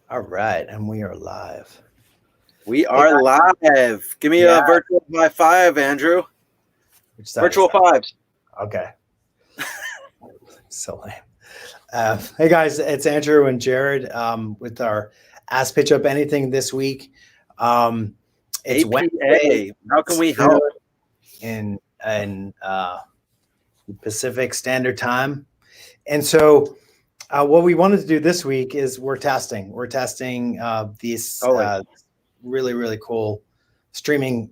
All right, and we are live. We Hey are guys. live. Give me Yeah, a virtual high five, Andrew. which side is Virtual that? fives. Okay, so lame. Hey guys, it's Andrew and Jared with our Ask Pitch Up Anything this week. Um, it's Wednesday APA. How can we noon help? in Pacific Standard Time, and so what we wanted to do this week is we're testing. We're testing these Always. really cool streaming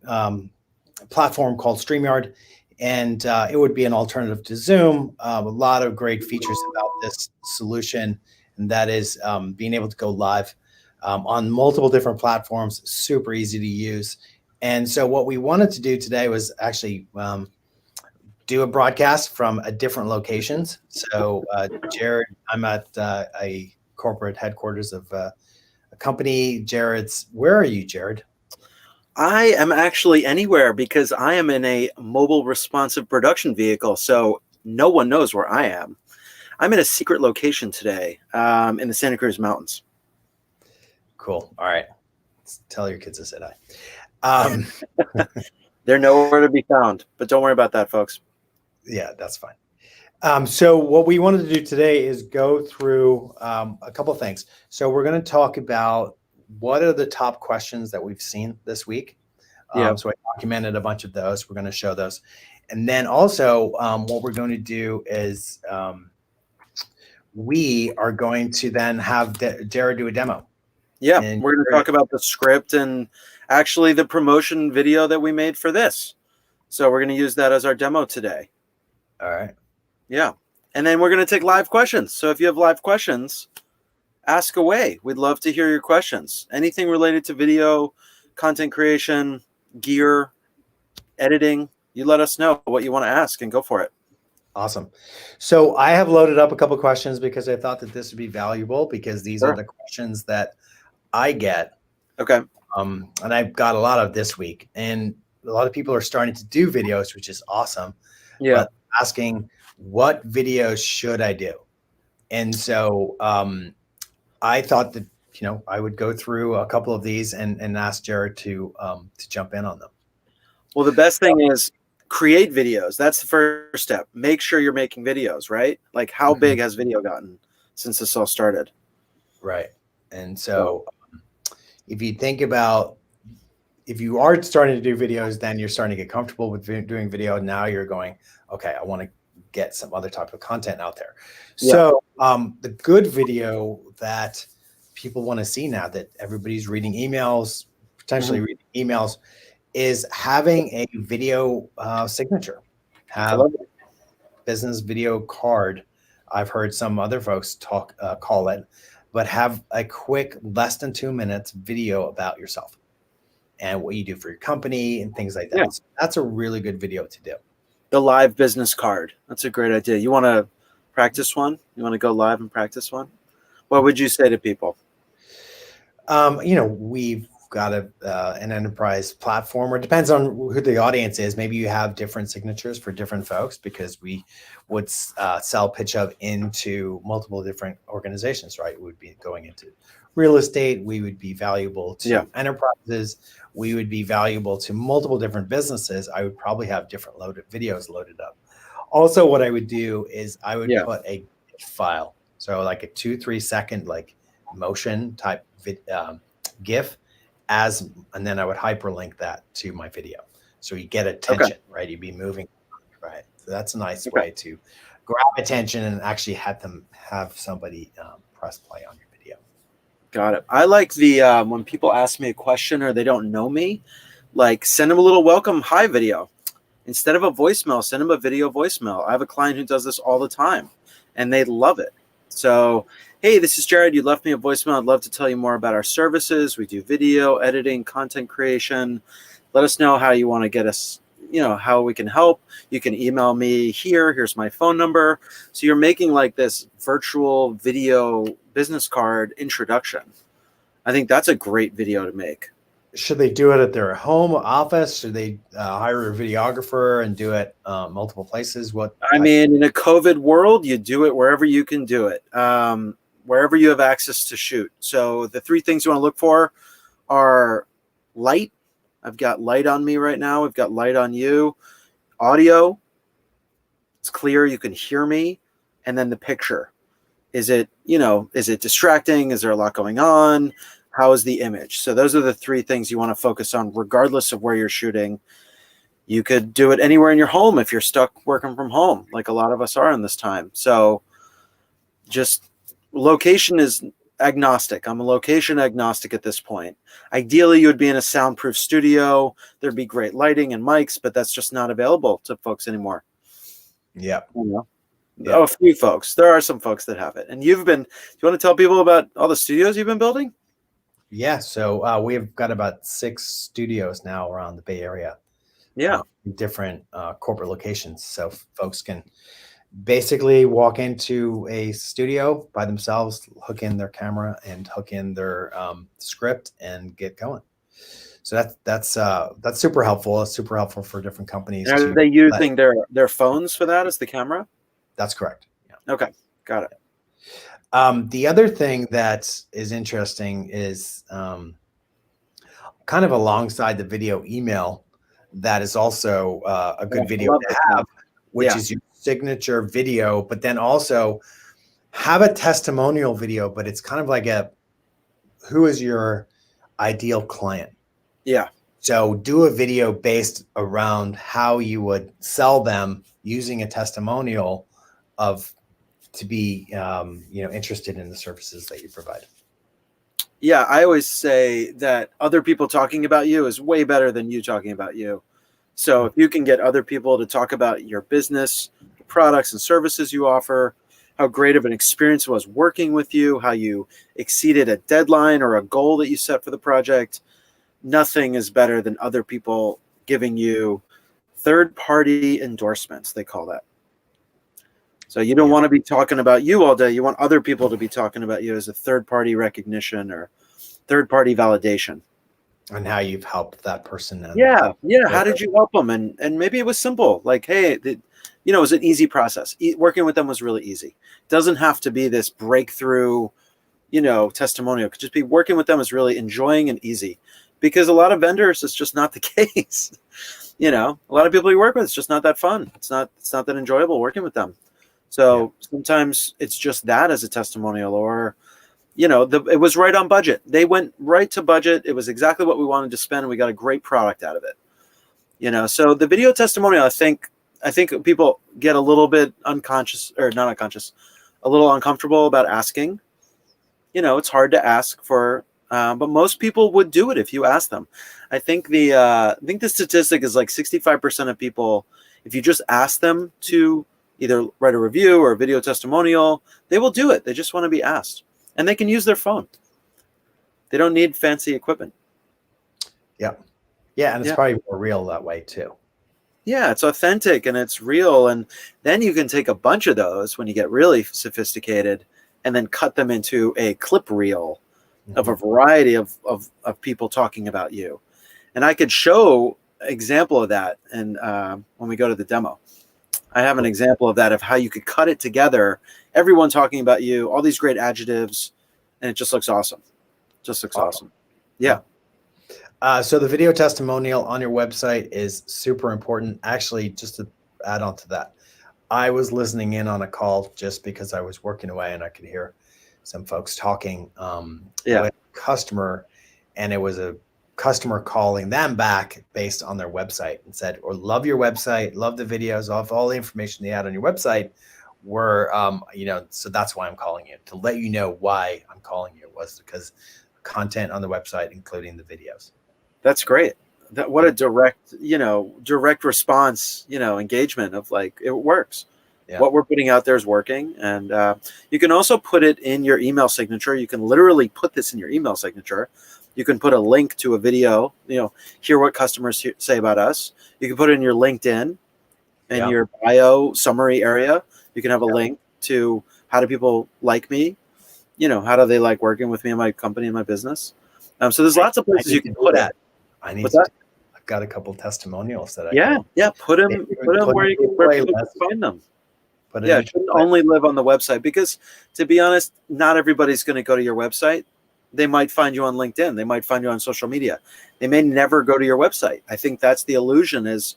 platform called StreamYard, and it would be an alternative to Zoom. A lot of great features about this solution, and that is being able to go live on multiple different platforms, super easy to use. And so, what we wanted to do today was actually do a broadcast from a different locations. So, Jared, I'm at a corporate headquarters of a company. Jared's, where are you, Jared? I am actually anywhere because I am in a mobile responsive production vehicle, so no one knows where I am. I'm in a secret location today in the Santa Cruz Mountains. Cool. All right. Tell your kids I said hi. They're nowhere to be found, but don't worry about that, folks. Yeah, that's fine. So what we wanted to do today is go through a couple of things. So we're going to talk about what are the top questions that we've seen this week. Yeah. So I documented a bunch of those. We're going to show those. And then also what we're going to do is we are going to then have Jared do a demo. Yeah, And we're going to talk about the script and actually the promotion video that we made for this. So we're going to use that as our demo today. All right. Yeah. And then we're going to take live questions. So if you have live questions, ask away. We'd love to hear your questions. Anything related to video, content creation, gear, editing, you let us know what you want to ask and go for it. Awesome. So I have loaded up a couple of questions because I thought that this would be valuable because these are the questions that I get. Okay. And I've got a lot of this week. And a lot of people are starting to do videos, which is awesome. Yeah. But asking, what videos should I do? And so I thought that, I would go through a couple of these and ask Jared to jump in on them. Well, the best thing is create videos. That's the first step. Make sure you're making videos, right? Like how big has video gotten since this all started? Right. And so if you think about, if you are starting to do videos, then you're starting to get comfortable with doing video. Now you're going, okay, I want to get some other type of content out there. Yeah. So the good video that people want to see now that everybody's reading emails, potentially reading emails, is having a video signature. Have a business video card. I've heard some other folks call it, but have a quick less than 2 minutes video about yourself and what you do for your company and things like that. Yeah. So that's a really good video to do. The live business card. That's a great idea. You want to practice one? You want to go live and practice one? What would you say to people? We've got an enterprise platform, or it depends on who the audience is. Maybe you have different signatures for different folks because we would sell PitchUp into multiple different organizations, right? We would be going into real estate. We would be valuable to enterprises. We would be valuable to multiple different businesses. I would probably have different videos loaded up. Also, what I would do is I would put a file. So like a 2-3 second like motion type GIF and then I would hyperlink that to my video. So you get attention, right? You'd be moving, right? So that's a nice way to grab attention and actually have somebody press play on your video. Got it. I like the when people ask me a question or they don't know me, like send them a little welcome hi video. Instead of a voicemail, send them a video voicemail. I have a client who does this all the time and they love it. So, hey, this is Jared. You left me a voicemail. I'd love to tell you more about our services. We do video editing, content creation. Let us know how you want to get us, how we can help. You can email me here. Here's my phone number. So you're making like this virtual video business card introduction. I think that's a great video to make. Should they do it at their home office? Should they hire a videographer and do it multiple places? In a COVID world, you do it wherever you can do it. wherever you have access to shoot. So the 3 things you want to look for are light. I've got light on me right now. We've got light on you. Audio. It's clear. You can hear me. And then the picture. Is it distracting? Is there a lot going on? How is the image? So those are the 3 things you want to focus on regardless of where you're shooting. You could do it anywhere in your home if you're stuck working from home, like a lot of us are in this time. So just location is agnostic. I'm a location agnostic at this point. Ideally, you would be in a soundproof studio. There'd be great lighting and mics, but that's just not available to folks anymore. Yeah. Oh, a few folks. There are some folks that have it. And do you want to tell people about all the studios you've been building? Yeah. So we've got about 6 studios now around the Bay Area. Yeah. Different corporate locations. So folks can basically walk into a studio by themselves, hook in their camera and hook in their script and get going. So that's super helpful. It's super helpful for different companies. Are they using their phones for that as the camera? That's correct. Yeah. Okay. Got it. The other thing that is interesting is kind of alongside the video email, that is also a good video to have, which is your signature video, but then also have a testimonial video, but it's kind of like who is your ideal client? Yeah. So do a video based around how you would sell them using a testimonial to be interested in the services that you provide. Yeah, I always say that other people talking about you is way better than you talking about you. So if you can get other people to talk about your business, the products and services you offer, how great of an experience it was working with you, how you exceeded a deadline or a goal that you set for the project, nothing is better than other people giving you third-party endorsements, they call that. So you don't want to be talking about you all day. You want other people to be talking about you as a third-party recognition or third-party validation. And how you've helped that person. Yeah. How did you help them? And maybe it was simple. Like, hey, it was an easy process. Working with them was really easy. Doesn't have to be this breakthrough, testimonial. It could just be working with them is really enjoying and easy. Because a lot of vendors, it's just not the case. A lot of people you work with, it's just not that fun. It's not that enjoyable working with them. So sometimes it's just that as a testimonial, or, it was right on budget. They went right to budget. It was exactly what we wanted to spend, and we got a great product out of it. So the video testimonial, I think people get a little bit unconscious, or not unconscious, a little uncomfortable about asking. It's hard to ask for, but most people would do it if you ask them. I think the statistic is like 65% of people, if you just ask them to either write a review or a video testimonial, they will do it. They just want to be asked. And they can use their phone. They don't need fancy equipment. Yeah. Yeah, and it's probably more real that way too. Yeah, it's authentic and it's real. And then you can take a bunch of those when you get really sophisticated and then cut them into a clip reel of a variety of people talking about you. And I could show an example of that and when we go to the demo. I have an example of that, of how you could cut it together, everyone talking about you, all these great adjectives, and it just looks awesome. Awesome. Yeah. So the video testimonial on your website is super important. Actually, just to add on to that, I was listening in on a call just because I was working away and I could hear some folks talking with a customer, and it was a customer calling them back based on their website and said, or love your website, love the videos, off all the information they had on your website were, so that's why I'm calling you, to let you know why I'm calling you, was because content on the website, including the videos. That's great. What a direct response, engagement of like, it works. Yeah. What we're putting out there is working. And you can also put it in your email signature. You can literally put this in your email signature. You can put a link to a video, hear what customers say about us. You can put it in your LinkedIn and your bio summary area. You can have a link to how do people like me? How do they like working with me in my company and my business? So there's lots of places you can put it. I've got a couple testimonials that I put them where you can find them. Put it Yeah, in. it shouldn't only live on the website, because to be honest, not everybody's going to go to your website. They might find you on LinkedIn. They might find you on social media. They may never go to your website. I think that's the illusion, is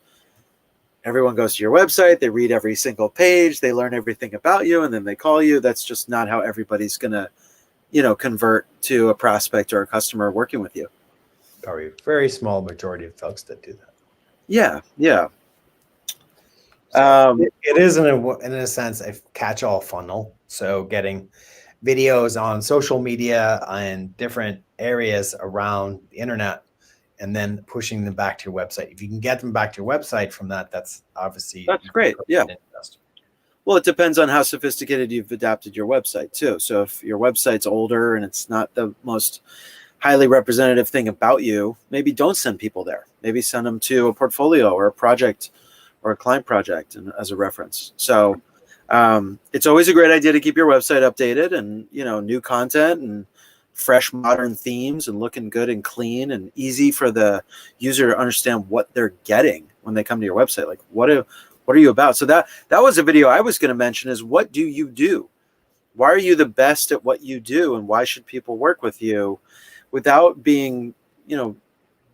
everyone goes to your website, they read every single page, they learn everything about you, and then they call you. That's just not how everybody's going to, convert to a prospect or a customer working with you. Probably a very small majority of folks that do that. Yeah, yeah. So it is in a sense a catch-all funnel. So getting videos on social media and different areas around the internet, and then pushing them back to your website. If you can get them back to your website from that, that's obviously That's great. Yeah. Well, it depends on how sophisticated you've adapted your website too. So if your website's older and it's not the most highly representative thing about you, maybe don't send people there. Maybe send them to a portfolio or a project or a client project as a reference. So it's always a great idea to keep your website updated, and new content and fresh modern themes and looking good and clean and easy for the user to understand what they're getting when they come to your website. Like what are you about? So that was a video I was going to mention, is what do you do? Why are you the best at what you do, and why should people work with you, without being,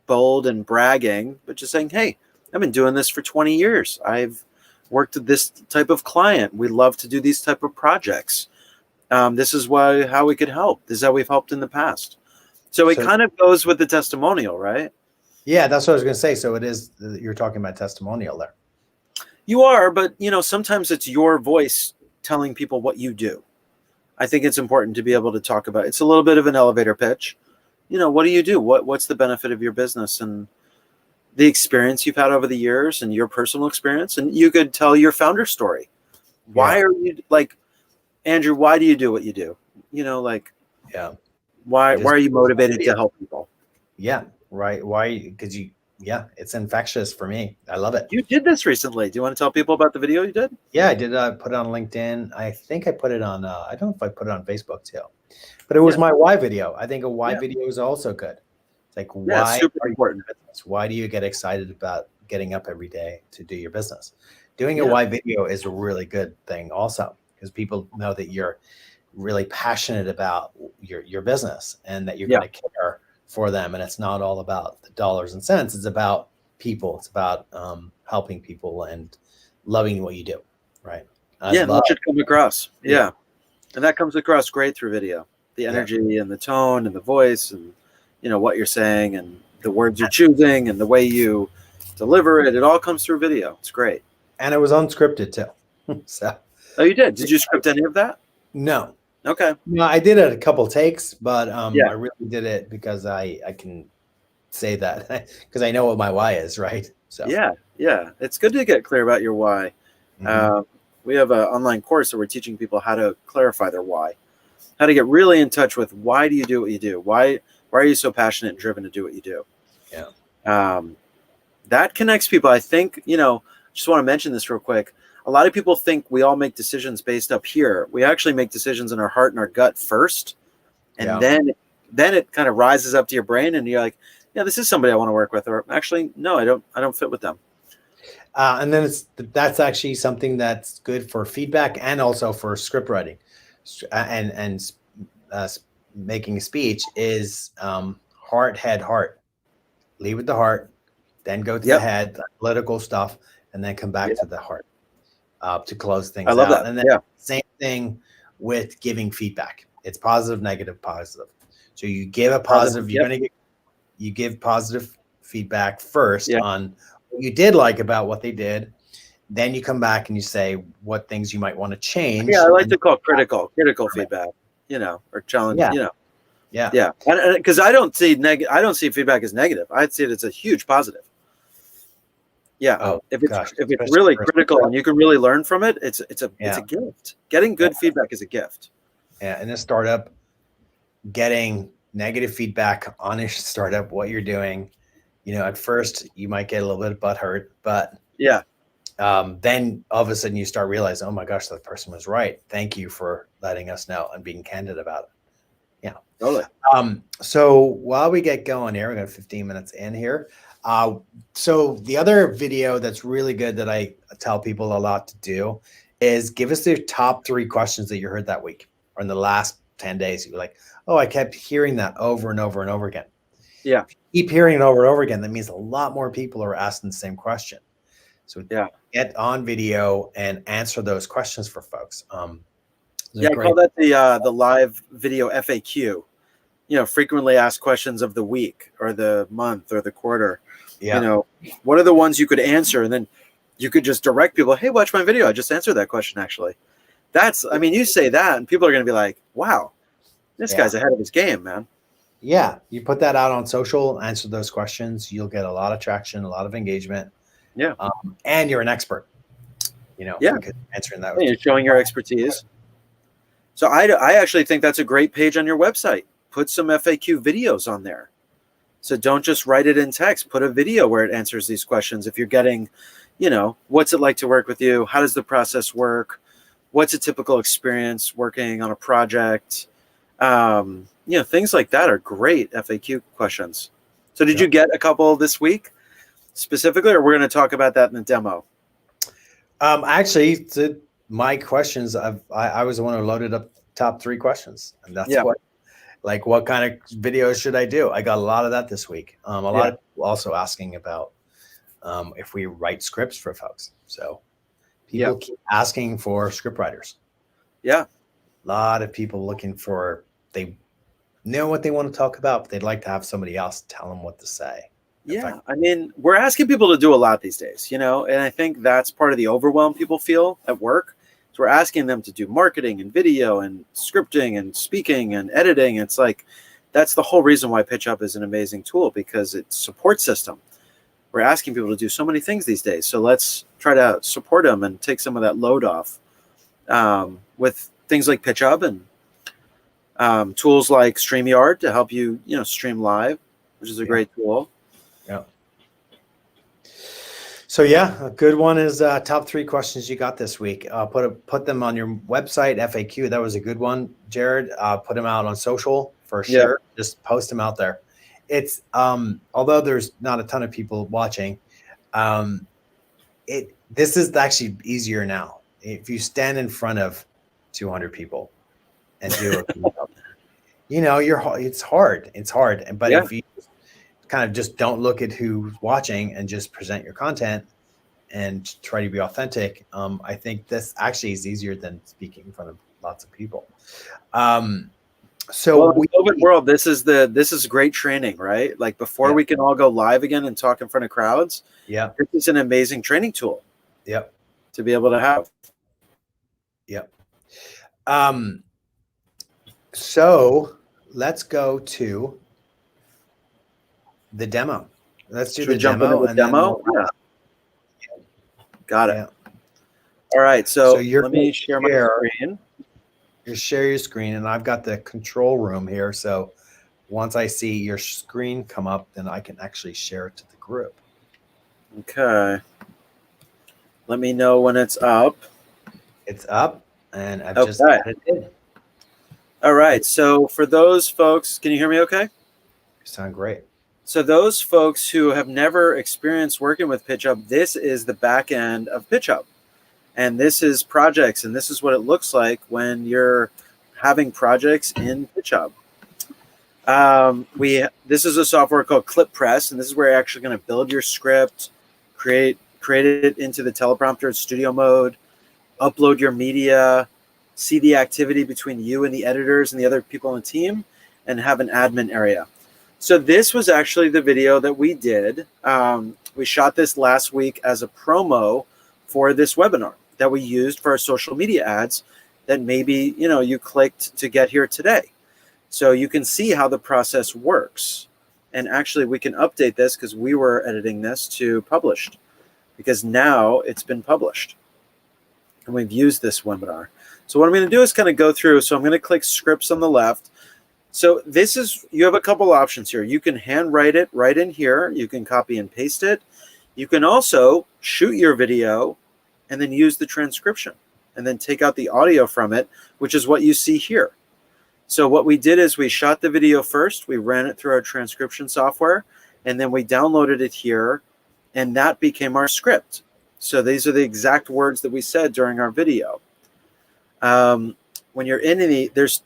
bold and bragging, but just saying, hey, I've been doing this for 20 years. I've worked with this type of client. We love to do these type of projects. This is how we could help. This is how we've helped in the past. So it kind of goes with the testimonial, right? Yeah, that's what I was going to say. So it is, you're talking about testimonial there. You are, but sometimes it's your voice telling people what you do. I think it's important to be able to talk about. It's a little bit of an elevator pitch. What do you do? What's the benefit of your business, and the experience you've had over the years, and your personal experience. And you could tell your founder story. Why are you, like, Andrew, why do you do what you do? Why are you motivated to help people? Yeah. Right. Why? Because it's infectious for me. I love it. You did this recently. Do you want to tell people about the video you did? Yeah, I did. Put it on LinkedIn. I think I put it on, I don't know if I put it on Facebook too, but it was my why video. I think a why video is also good. It's like, why super important. Why do you get excited about getting up every day to do your business? Doing a why video is a really good thing also, because people know that you're really passionate about your business, and that you're going to care for them. And it's not all about the dollars and cents. It's about people. It's about helping people and loving what you do. Right. That should come across. Yeah. And that comes across great through video. The energy and the tone and the voice, and what you're saying, and the words you're choosing, and the way you deliver it. It all comes through video. It's great. And it was unscripted too. So. Oh, you did? Did you script any of that? No. Okay. No, I did it a couple takes, but I really did it because I can say that because I know what my why is, right? So yeah, it's good to get clear about your why. We have an online course that we're teaching people how to clarify their why, how to get really in touch with why do you do what you do? Why are you so passionate and driven to do what you do? Yeah. That connects people. I think, just want to mention this real quick. A lot of people think we all make decisions based up here. We actually make decisions in our heart and our gut first. And then it kind of rises up to your brain, and you're like, yeah, this is somebody I want to work with. Or actually, no, I don't fit with them. And then that's actually something that's good for feedback and also for script writing and making a speech is heart, head, heart. Lead with the heart, then go to the head, the political stuff, and then come back to the heart to close things out. I love that. And then same thing with giving feedback. It's positive, negative, positive. So you give a positive, you give positive feedback first on what you did like about what they did. Then you come back and you say what things you might want to change. Yeah, I like to call critical feedback, or challenge, Yeah. Because I don't see feedback as negative. I'd see it as a huge positive. Yeah. If it's really critical and you can really learn from it, it's a gift. Getting good feedback is a gift. Yeah. In a startup, getting negative feedback on a startup, what you're doing, at first you might get a little bit of butt hurt, but then all of a sudden you start realizing, oh my gosh, that person was right. Thank you for letting us know and being candid about it. Yeah. Totally. So while we get going here, we got 15 minutes in here. So the other video that's really good that I tell people a lot to do is give us the top 3 questions that you heard that week or in the last 10 days. You're like, oh, I kept hearing that over and over and over again. Yeah. Keep hearing it over and over again. That means a lot more people are asking the same question. So Yeah. get on video and answer those questions for folks. Yeah, I call that the live video FAQ. Frequently asked questions of the week or the month or the quarter. Yeah. What are the ones you could answer? And then you could just direct people, hey, watch my video. I just answered that question, actually. You say that and people are going to be like, wow, this guy's ahead of his game, man. Yeah. You put that out on social, answer those questions. You'll get a lot of traction, a lot of engagement. Yeah. And you're an expert, because answering that. You're showing your expertise. So I actually think that's a great page on your website. Put some FAQ videos on there. So don't just write it in text. Put a video where it answers these questions. If you're getting, what's it like to work with you? How does the process work? What's a typical experience working on a project? Things like that are great FAQ questions. So did you get a couple this week specifically, or we're going to talk about that in the demo? Actually, my questions, I was the one who loaded up top 3 questions, and that's what kind of videos should I do? I got a lot of that this week. A lot of people also asking about if we write scripts for folks. So people keep asking for script writers. Yeah. A lot of people looking for, they know what they want to talk about, but they'd like to have somebody else tell them what to say. Yeah. We're asking people to do a lot these days, and I think that's part of the overwhelm people feel at work. So we're asking them to do marketing and video and scripting and speaking and editing. It's like, that's the whole reason why PitchUp is an amazing tool, because it's a support system. We're asking people to do so many things these days. So let's try to support them and take some of that load off with things like PitchUp and tools like StreamYard to help you, stream live, which is a great tool. Yeah. So a good one is top 3 questions you got this week. Put them on your website, FAQ. That was a good one, Jared. Put them out on social for sure. Yeah. Just post them out there. It's although there's not a ton of people watching, this is actually easier now. If you stand in front of 200 people and do it, it's hard. It's hard. But if you kind of just don't look at who's watching and just present your content and try to be authentic, I think this actually is easier than speaking in front of lots of people. In the COVID world, this is great training, right? Like before we can all go live again and talk in front of crowds. Yeah, this is an amazing training tool. Yep, to be able to have. Yep. So let's go to the demo. Let's do the demo. Got it. Yeah. All right. So let me share my screen. You share your screen, and I've got the control room here. So once I see your screen come up, then I can actually share it to the group. Okay. Let me know when it's up. It's up, and I've just added it. All right. So for those folks, can you hear me okay? You sound great. So those folks who have never experienced working with PitchUp, this is the back end of PitchUp. And this is projects, and this is what it looks like when you're having projects in PitchUp. This is a software called ClipPress, and this is where you're actually going to build your script, create it into the teleprompter studio mode, upload your media, see the activity between you and the editors and the other people on the team, and have an admin area. So this was actually the video that we did. We shot this last week as a promo for this webinar that we used for our social media ads that maybe, you clicked to get here today. So you can see how the process works. And actually we can update this because we were editing this to published, because now it's been published and we've used this webinar. So what I'm going to do is kind of go through. So I'm going to click scripts on the left. So you have a couple options here. You can handwrite it right in here. You can copy and paste it. You can also shoot your video and then use the transcription and then take out the audio from it, which is what you see here. So what we did is we shot the video first. We ran it through our transcription software, and then we downloaded it here, and that became our script. So these are the exact words that we said during our video. When you're in any, there's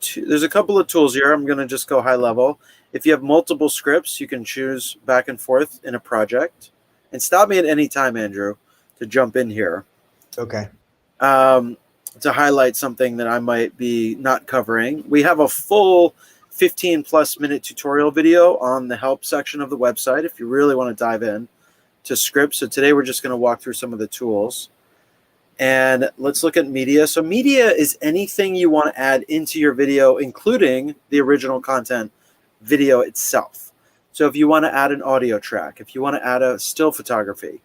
a couple of tools here. I'm going to just go high level. If you have multiple scripts, you can choose back and forth in a project. And stop me at any time, Andrew, to jump in here. Okay. To highlight something that I might be not covering. We have a full 15+ minute tutorial video on the help section of the website if you really want to dive in to scripts. So today we're just going to walk through some of the tools. And let's look at media. So media is anything you want to add into your video, including the original content video itself. So if you want to add an audio track, if you want to add a still photography,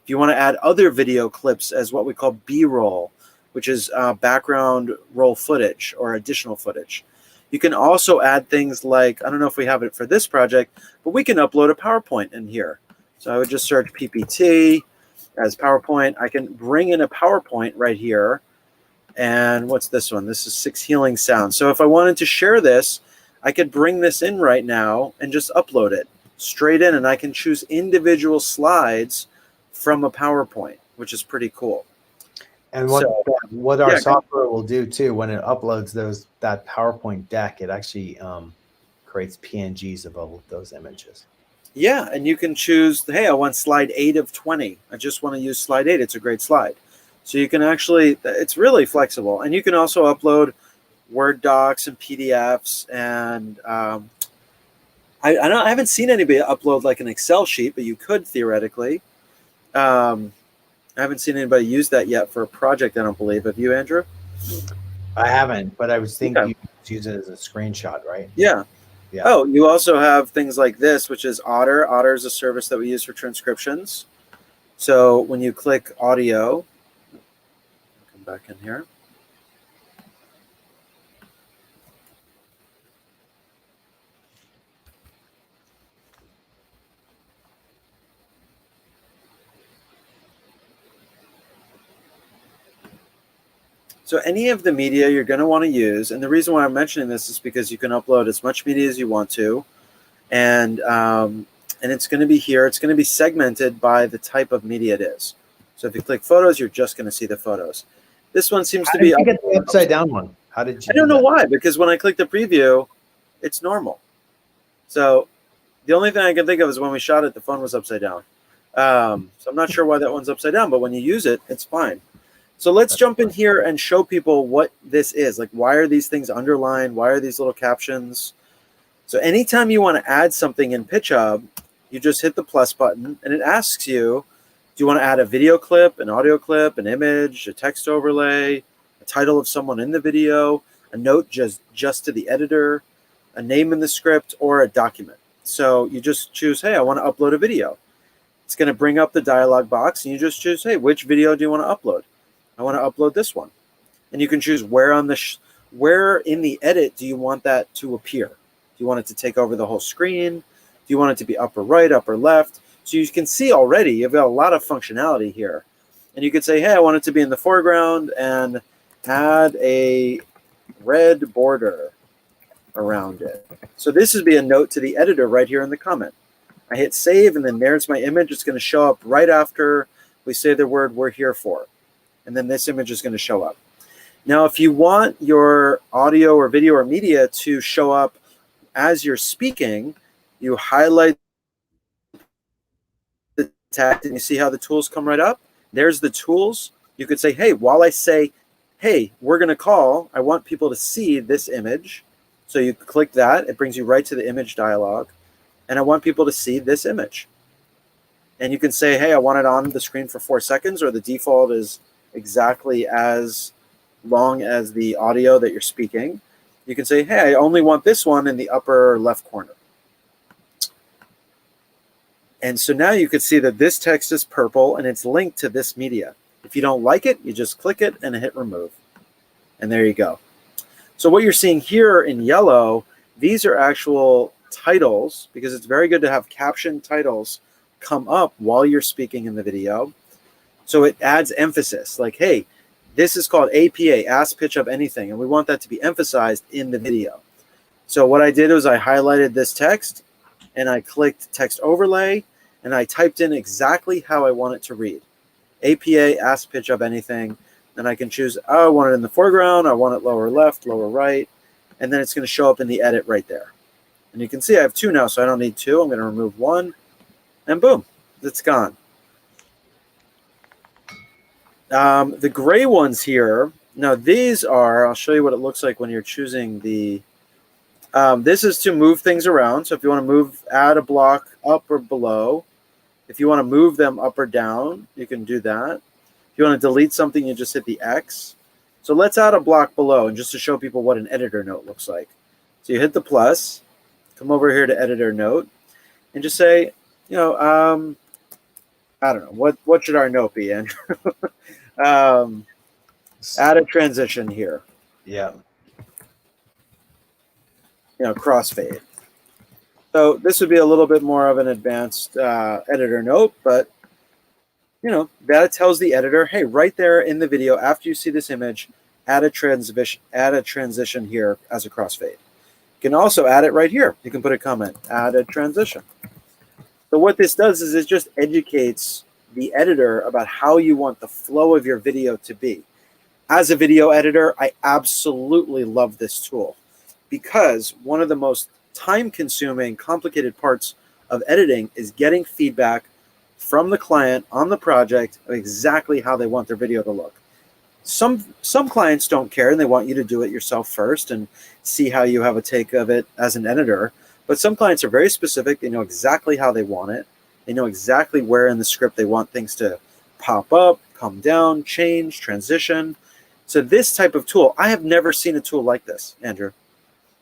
if you want to add other video clips as what we call B-roll, which is background roll footage or additional footage. You can also add things like, I don't know if we have it for this project, but we can upload a PowerPoint in here. So I would just search PPT as PowerPoint. I can bring in a PowerPoint right here. And what's this one? This is 6 healing sounds. So if I wanted to share this, I could bring this in right now and just upload it straight in. And I can choose individual slides from a PowerPoint, which is pretty cool. And what our software will do too, when it uploads that PowerPoint deck, it actually creates PNGs of all of those images. Yeah, and you can choose, hey, I want slide 8 of 20. I just want to use slide 8. It's a great slide. So you can actually, it's really flexible. And you can also upload Word docs and PDFs. And I haven't seen anybody upload like an Excel sheet, but you could theoretically. I haven't seen anybody use that yet for a project, I don't believe. Have you, Andrew? I haven't, but I was thinking you could use it as a screenshot, right? Yeah. Yeah. Oh, you also have things like this, which is Otter. Otter is a service that we use for transcriptions. So when you click audio, come back in here. So any of the media you're going to want to use, and the reason why I'm mentioning this is because you can upload as much media as you want to, and it's going to be here. It's going to be segmented by the type of media it is. So if you click photos, you're just going to see the photos. This one seems to be get the upside down one. How did you? I don't know why, because when I click the preview, it's normal. So the only thing I can think of is when we shot it, the phone was upside down. So I'm not sure why that one's upside down, but when you use it, it's fine. So let's jump in here and show people what this is. Like, why are these things underlined? Why are these little captions? So anytime you want to add something in PitchUp, you just hit the plus button, and it asks you, do you want to add a video clip, an audio clip, an image, a text overlay, a title of someone in the video, a note just to the editor, a name in the script, or a document? So you just choose, hey, I want to upload a video. It's going to bring up the dialog box, and you just choose, hey, which video do you want to upload? I want to upload this one. And you can choose where on the where in the edit do you want that to appear? Do you want it to take over the whole screen? Do you want it to be upper right, upper left? So you can see already you've got a lot of functionality here. And you could say, hey, I want it to be in the foreground and add a red border around it. So this would be a note to the editor right here in the comment. I hit save, and then there's my image. It's going to show up right after we say the word we're here for. And then this image is going to show up. Now, if you want your audio or video or media to show up as you're speaking, you highlight the tag, and you see how the tools come right up. There's the tools. You could say, hey, while I say, hey, we're going to call, I want people to see this image. So you click that. It brings you right to the image dialog. And I want people to see this image. And you can say, hey, I want it on the screen for 4 seconds, or the default is exactly as long as the audio that you're speaking. You can say, hey, I only want this one in the upper left corner. And so now you can see that this text is purple and it's linked to this media. If you don't like it, you just click it and hit remove. And there you go. So what you're seeing here in yellow, these are actual titles, because it's very good to have caption titles come up while you're speaking in the video. So it adds emphasis, like, hey, this is called APA, Ask PitchUp Anything, and we want that to be emphasized in the video. So what I did was I highlighted this text, and I clicked text overlay, and I typed in exactly how I want it to read. APA Ask PitchUp Anything. Then I can choose, oh, I want it in the foreground, I want it lower left, lower right, and then it's going to show up in the edit right there. And you can see I have 2 now, so I don't need 2. I'm going to remove 1, and boom, it's gone. The gray ones here, now these are, I'll show you what it looks like when you're choosing the, this is to move things around. So if you want to add a block up or below, if you want to move them up or down, you can do that. If you want to delete something, you just hit the X. So let's add a block below, and just to show people what an editor note looks like. So you hit the plus, come over here to editor note, and just say, you know, I don't know, what should our note be, Andrew? Add a transition here. Yeah. You know, crossfade. So this would be a little bit more of an advanced editor note, but you know, that tells the editor, hey, right there in the video, after you see this image, add a transition here as a crossfade. You can also add it right here. You can put a comment, add a transition. So what this does is it just educates the editor about how you want the flow of your video to be. As a video editor, I absolutely love this tool because one of the most time-consuming, complicated parts of editing is getting feedback from the client on the project of exactly how they want their video to look. Some clients don't care and they want you to do it yourself first and see how you have a take of it as an editor. But some clients are very specific. They know exactly how they want it. They know exactly where in the script they want things to pop up, come down, change, transition. So this type of tool, I have never seen a tool like this, Andrew.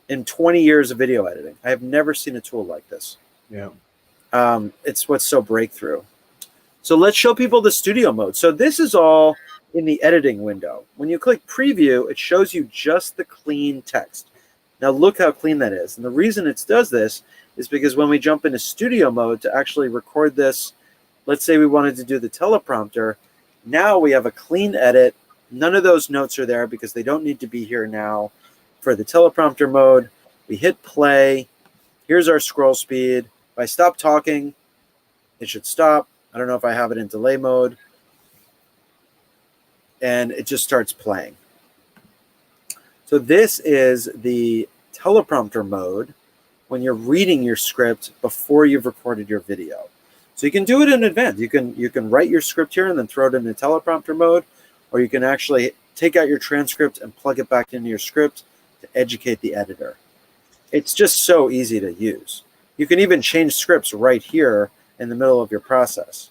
In 20 years of video editing, I have never seen a tool like this. Yeah. It's what's so breakthrough. So let's show people the studio mode. So this is all in the editing window. When you click preview, it shows you just the clean text. Now look how clean that is. And the reason it does this is because when we jump into studio mode to actually record this, let's say we wanted to do the teleprompter, now we have a clean edit. None of those notes are there because they don't need to be here now. For the teleprompter mode, we hit play. Here's our scroll speed. If I stop talking, it should stop. I don't know if I have it in delay mode. And it just starts playing. So this is the teleprompter mode when you're reading your script before you've recorded your video. So you can do it in advance. You can write your script here and then throw it in the teleprompter mode, or you can actually take out your transcript and plug it back into your script to educate the editor. It's just so easy to use. You can even change scripts right here in the middle of your process.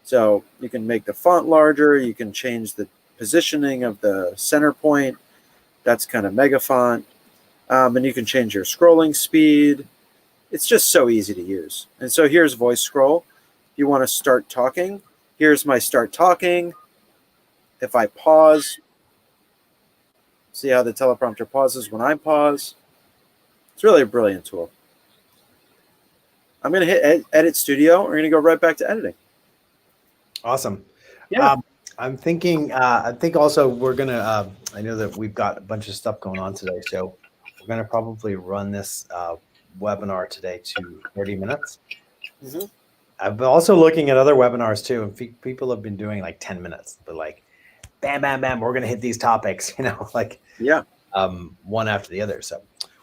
So you can make the font larger, you can change the positioning of the center point. That's kind of mega font. And you can change your scrolling speed. It's just so easy to use. And so here's voice scroll. If you want to start talking, here's my start talking. If I pause, see how the teleprompter pauses when I pause. It's really a brilliant tool. I'm going to hit Edit Studio. We're going to go right back to editing. Awesome. Yeah. I'm thinking, I think also we're going to, I know that we've got a bunch of stuff going on today, so we're going to probably run this webinar today to 30 minutes. Mm-hmm. I've been also looking at other webinars too, and people have been doing like 10 minutes, but like, bam, bam, bam, we're going to hit these topics, you know, like one after the other. So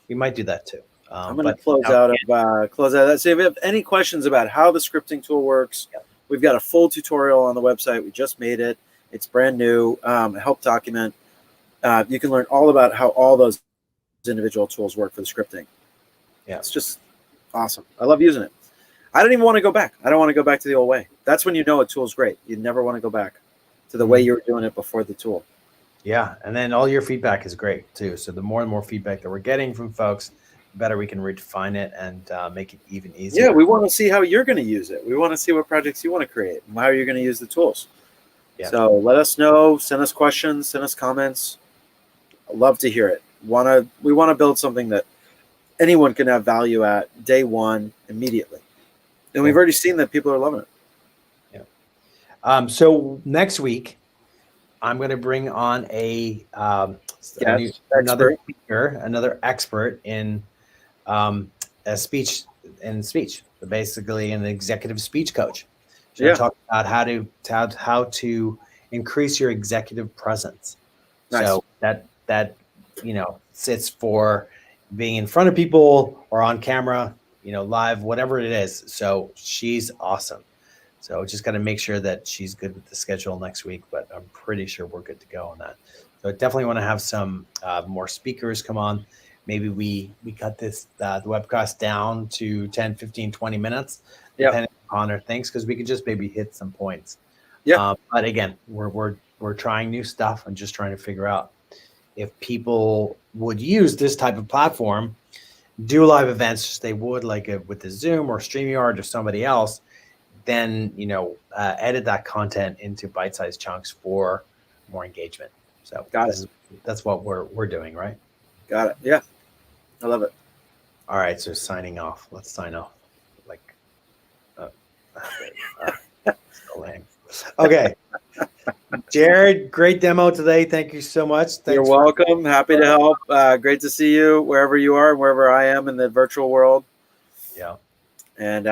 we might do that too. I'm going to close out that. So if you have any questions about how the scripting tool works, we've got a full tutorial on the website. We just made it. It's brand new, a help document. You can learn all about how all those individual tools work for the scripting. Yeah, it's just awesome. I love using it. I don't even want to go back. I don't want to go back to the old way. That's when you know a tool's great. You never want to go back to the way you were doing it before the tool. Yeah, and then all your feedback is great too. So the more and more feedback that we're getting from folks, the better we can refine it and make it even easier. Yeah, we want to see how you're going to use it. We want to see what projects you want to create and how you're going to use the tools. Yeah. So let us know. Send us questions. Send us comments. I'd love to hear it. We want to build something that anyone can have value at day one immediately. And we've already seen that people are loving it. So next week, I'm going to bring on another speaker, another expert in speech, basically an executive speech coach. She's going Yeah. to talk about how to increase your executive presence. Nice. So that sits for being in front of people or on camera, live, whatever it is. So she's awesome. So just got to make sure that she's good with the schedule next week, but I'm pretty sure we're good to go on that. So I definitely want to have some more speakers come on. Maybe we cut the webcast down to 10, 15, 20 minutes, depending on our things, because we could just maybe hit some points. Yeah. But again, we're trying new stuff and just trying to figure out if people would use this type of platform, do live events, just they would like with the Zoom or StreamYard or somebody else, then edit that content into bite-sized chunks for more engagement. So that's what we're doing, right? Got it. Yeah, I love it. All right, so signing off. Let's sign off. So lame. Okay, Jared, great demo today. Thank you so much. You're welcome. Happy to help. Great to see you wherever you are, wherever I am in the virtual world. Yeah. And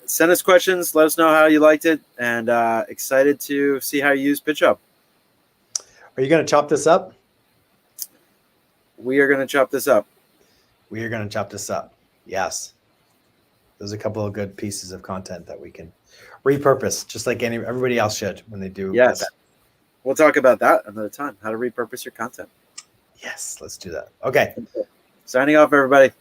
send us questions. Let us know how you liked it, and excited to see how you use PitchUp. Are you going to chop this up? We are going to chop this up. We are going to chop this up. Yes. There's a couple of good pieces of content that we can repurpose, just like everybody else should when they do. Yes. We'll talk about that another time, how to repurpose your content. Yes, let's do that. Okay. Signing off, everybody.